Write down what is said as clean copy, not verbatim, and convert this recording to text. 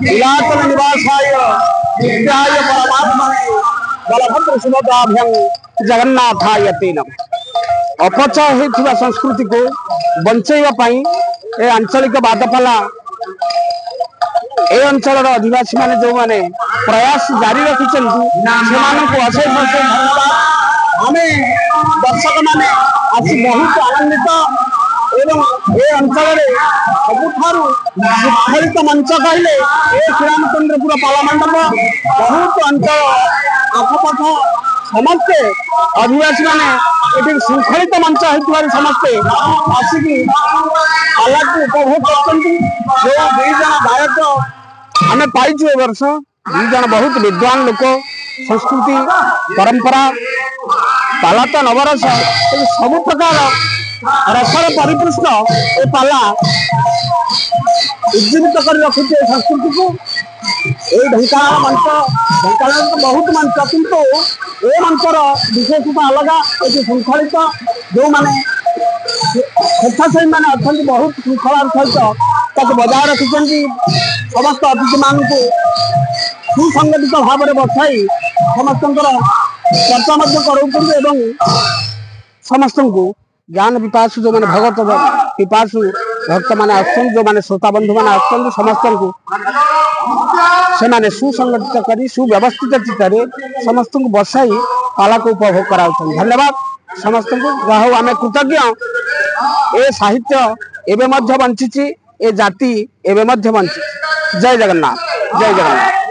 नीलाचल निवासाय नित्याय परमात्मने बलभद्र सुभद्राभ्यं जगन्नाथाय ते नमः। अपचय होइथिबा संस्कृति को बंचैबा पई ए आंचलिक बादपाला ए अंचल अधिवासी माने जो माने प्रयास जारी रखिछन सेमानकु अशेष अशेष धन्यवाद। आमे दर्शक माने आसी बहुत आनंदित एवं ए अंचल सबुठारु सुखलित मंच कहले ए श्रीरामचंद्रपुर पाला मंडप बहुत अंचल आखपाख समस्ते आदिवासी माने ये श्रृंखलित मंच होती समस्ते आसिकी पाला को उपभोग कर जो दुई जन गायक आम पाइचु ए वर्ष दुई जन बहुत विद्वान लोक संस्कृति परंपरा पाला तो नवरस सब प्रकार रसर परिपुष्ट ए पाला उज्जीवित कर रखुचे संस्कृति को ये ढेंकानाल मंच ढेंकानाल तो बहुत मंच किंतु ए मंचर विशेषता अलग ये श्रृंखलित जो मैंने स्वेच्छासेवी मैंने अच्छा बहुत श्रृंखलार सहित बजाय रखिंट समस्त अतिथि मान सुसंगठित भाव में बसाई समस्त चर्चा कर समस्त को ज्ञान पिपासु जो मैंने भगत पिपासु भक्त मैंने आसन जो मैंने श्रोता बंधु मैंने आसन समस्त को से माने सुसंगठित करी सुव्यवस्थित चित्तरे समस्त को बसाई पाला को उपभोग करा। धन्यवाद समस्त को जाओ आम कृतज्ञ ए साहित्य एवं बंची ए जाति एवं बंची। जय जगन्नाथ जय जगन्नाथ।